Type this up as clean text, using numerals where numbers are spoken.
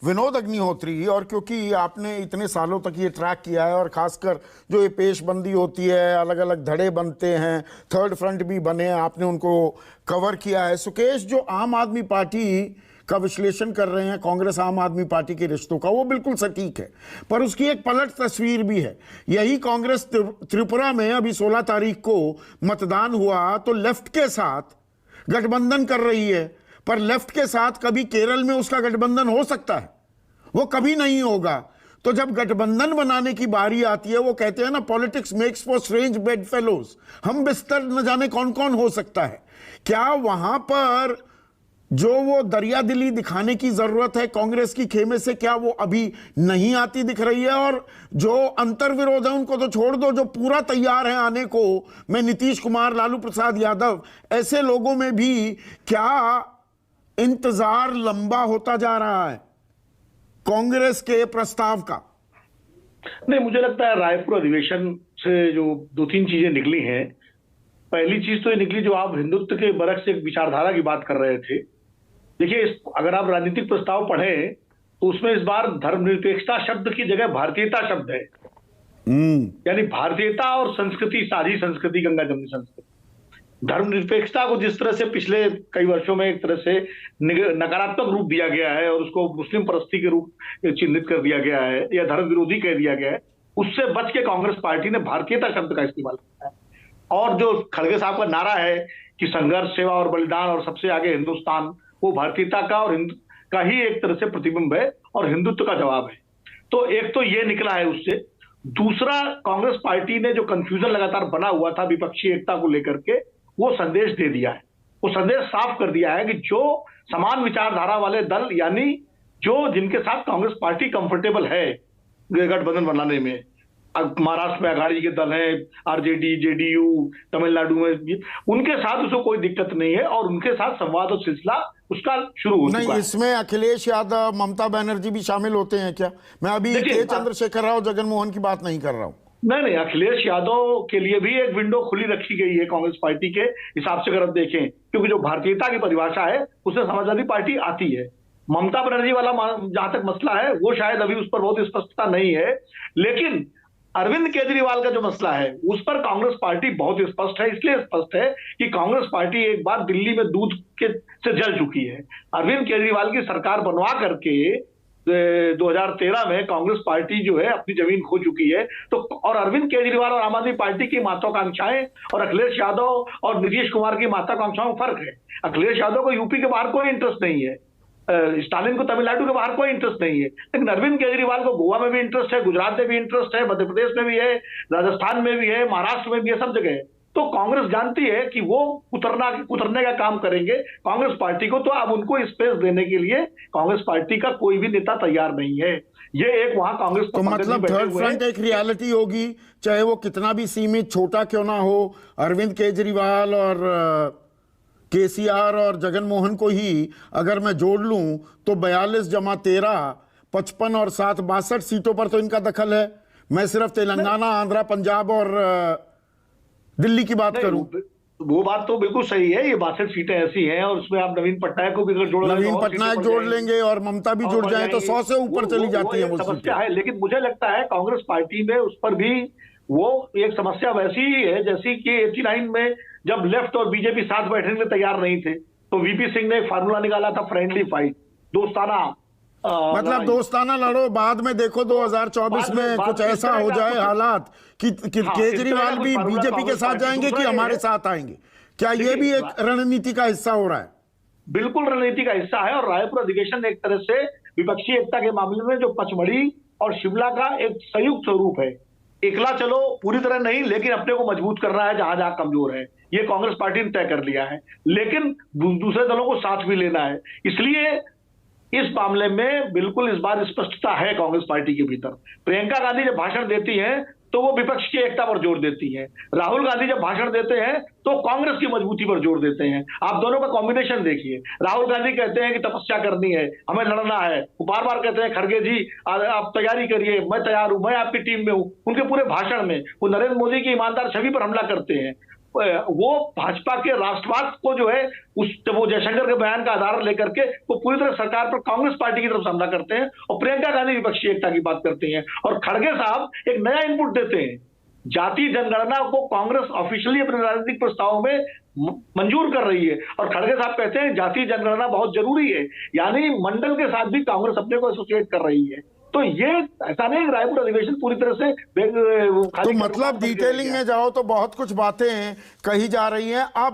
विनोद अग्निहोत्री, और क्योंकि आपने इतने सालों तक ये ट्रैक किया है और खासकर जो ये पेशबंदी होती है, अलग अलग धड़े बनते हैं, थर्ड फ्रंट भी बने हैं, आपने उनको कवर किया है। सुकेश, जो आम आदमी पार्टी का विश्लेषण कर रहे हैं कांग्रेस आम आदमी पार्टी के रिश्तों का, वो बिल्कुल सटीक है, पर उसकी एक पलट तस्वीर भी है। यही कांग्रेस त्रिपुरा में अभी 16 तारीख को मतदान हुआ तो लेफ्ट के साथ गठबंधन कर रही है, पर लेफ्ट के साथ कभी केरल में उसका गठबंधन हो सकता है, वो कभी नहीं होगा। तो जब गठबंधन बनाने की बारी आती है, वो कहते हैं ना, politics makes for strange bed fellows, हम बिस्तर न जाने कौन कौन हो सकता है। क्या वहां पर जो वो दरिया दिली दिखाने की जरूरत है कांग्रेस की खेमे से, क्या वो अभी नहीं आती दिख रही है? और जो अंतर विरोध है उनको तो छोड़ दो, जो पूरा तैयार है आने को, मैं नीतीश कुमार, लालू प्रसाद यादव, ऐसे लोगों में भी क्या इंतजार लंबा होता जा रहा है कांग्रेस के प्रस्ताव का? नहीं, मुझे लगता है रायपुर अधिवेशन से जो 2-3 चीजें निकली हैं। पहली चीज तो ये निकली, जो आप हिंदुत्व के बरक से एक विचारधारा की बात कर रहे थे। देखिए, अगर आप राजनीतिक प्रस्ताव पढ़ें तो उसमें इस बार धर्मनिरपेक्षता शब्द की जगह भारतीयता शब्द है। यानी भारतीयता और संस्कृति, साझी संस्कृति, गंगा जमुनी संस्कृति। धर्मनिरपेक्षता को जिस तरह से पिछले कई वर्षों में एक तरह से नकारात्मक रूप दिया गया है और उसको मुस्लिम परस्ती के रूप चिन्हित कर दिया गया है या धर्म विरोधी कह दिया गया है, उससे बच के कांग्रेस पार्टी ने भारतीयता शब्द का इस्तेमाल किया है। और जो खड़गे साहब का नारा है कि संघर्ष, सेवा और बलिदान और सबसे आगे हिंदुस्तान, वो भारतीयता का और हिंदू का ही एक तरह से प्रतिबिंब है और हिंदुत्व का जवाब है। तो एक तो ये निकला है उससे। दूसरा, कांग्रेस पार्टी ने जो कंफ्यूजन लगातार बना हुआ था विपक्षी एकता को लेकर के, वो संदेश दे दिया है। वो संदेश साफ कर दिया है कि जो समान विचारधारा वाले दल, यानी जो जिनके साथ कांग्रेस पार्टी कंफर्टेबल है गठबंधन बनाने में, महाराष्ट्र में अघाड़ी के दल हैं, आरजेडी, जेडीयू, तमिलनाडु में, उनके साथ उसको कोई दिक्कत नहीं है और उनके साथ संवाद और सिलसिला उसका शुरू हो चुका है। नहीं, इसमें अखिलेश यादव, ममता बनर्जी भी शामिल होते हैं क्या? मैं अभी के चंद्रशेखर राव, जगन मोहन की बात नहीं कर रहा हूं। नहीं, अखिलेश यादव के लिए भी एक विंडो खुली रखी गई है कांग्रेस पार्टी के हिसाब से, अगर आप देखें, क्योंकि जो भारतीयता की परिभाषा है उससे समाजवादी पार्टी आती है। ममता बनर्जी वाला जहां तक मसला है वो शायद अभी उस पर बहुत स्पष्टता नहीं है, लेकिन अरविंद केजरीवाल का जो मसला है उस पर कांग्रेस पार्टी बहुत स्पष्ट है। इसलिए स्पष्ट है कि कांग्रेस पार्टी एक बार दिल्ली में दूध के से जल चुकी है। अरविंद केजरीवाल की सरकार बनवा करके 2013 में कांग्रेस पार्टी जो है अपनी जमीन खो चुकी है। तो और अरविंद केजरीवाल और आम आदमी पार्टी की महत्वाकांक्षाएं और अखिलेश यादव और नीतीश कुमार की महत्वाकांक्षाओं में फर्क है। अखिलेश यादव को यूपी के बाहर कोई इंटरेस्ट नहीं है, स्टालिन को तमिलनाडु के बाहर कोई इंटरेस्ट नहीं है, लेकिन अरविंद केजरीवाल को गोवा में भी इंटरेस्ट है, गुजरात में भी इंटरेस्ट है, मध्य प्रदेश में भी है, राजस्थान में भी है, महाराष्ट्र में भी है, सब जगह है। तो कांग्रेस जानती है कि वो उतरने का काम करेंगे कांग्रेस पार्टी को, तो अब उनको स्पेस देने के लिए कांग्रेस पार्टी का कोई भी नेता तैयार नहीं है। ये एक वहां कांग्रेस तो मतलब थर्ड फ्रंट एक रियलिटी होगी, चाहे वो कितना भी सीमित छोटा क्यों ना हो। अरविंद केजरीवाल और केसीआर और जगन मोहन को ही अगर मैं जोड़ लूं तो 42 जमा 13, 55 और 7, 62 सीटों पर तो इनका दखल है। मैं सिर्फ तेलंगाना, आंध्रा, पंजाब और दिल्ली की बात करूं, वो बात तो बिल्कुल सही है। ये 62 सीटें ऐसी हैं और उसमें आप नवीन पटनायक को भी अगर जोड़ लेंगे, नवीन पटनायक जोड़ लेंगे और ममता भी जुड़ जाए तो 100 से ऊपर चली जाती है वो समस्या है। लेकिन मुझे लगता है कांग्रेस पार्टी में उस पर भी वो एक समस्या वैसी ही है जैसी कि 89 में जब लेफ्ट और बीजेपी साथ बैठने के लिए तैयार नहीं थे तो वीपी सिंह ने एक फार्मूला निकाला था, फ्रेंडली फाइट, दोस्ताना, मतलब दोस्ताना लड़ो, बाद में देखो 2024 में कुछ ऐसा हो जाए हालात कि केजरीवाल भी बीजेपी के साथ जाएंगे कि हमारे साथ आएंगे। क्या ये भी एक रणनीति का हिस्सा हो रहा है? बिल्कुल रणनीति का हिस्सा है। और रायपुर अधिवेशन एक तरह से विपक्षी एकता के मामले में जो पचमढ़ी और शिमला का एक संयुक्त स्वरूप है। एकला चलो पूरी तरह नहीं, लेकिन अपने को मजबूत करना है जहां जहां कमजोर है, ये कांग्रेस पार्टी ने तय कर लिया है। लेकिन दूसरे दलों को साथ भी लेना है, इसलिए इस मामले में बिल्कुल इस बार स्पष्टता है कांग्रेस पार्टी के भीतर। प्रियंका गांधी जब भाषण देती हैं तो वो विपक्ष की एकता पर जोर देती हैं। राहुल गांधी जब भाषण देते हैं तो कांग्रेस की मजबूती पर जोर देते हैं। आप दोनों का कॉम्बिनेशन देखिए। राहुल गांधी कहते हैं कि तपस्या करनी है, हमें लड़ना है, वो बार बार कहते हैं खड़गे जी आप तैयारी करिए, मैं तैयार हूं, मैं आपकी टीम में हूं। उनके पूरे भाषण में वो नरेंद्र मोदी की ईमानदार छवि पर हमला करते हैं। वो भाजपा के राष्ट्रवाद को जो है उस जब वो जयशंकर के बयान का आधार लेकर के वो पूरी तरह सरकार पर कांग्रेस पार्टी की तरफ से हमला करते हैं और प्रियंका गांधी विपक्षी एकता की बात करती हैं और खड़गे साहब एक नया इनपुट देते हैं। जाति जनगणना को कांग्रेस ऑफिशियली अपने राजनीतिक प्रस्तावों में मंजूर कर रही है और खड़गे साहब कहते हैं जाति जनगणना बहुत जरूरी है, यानी मंडल के साथ भी कांग्रेस अपने को एसोसिएट कर रही है। तो ये ऐसा नहीं रायपुर अधिवेशन पूरी तरह से तो मतलब डिटेलिंग में जाओ तो बहुत कुछ बातें कही जा रही हैं। आप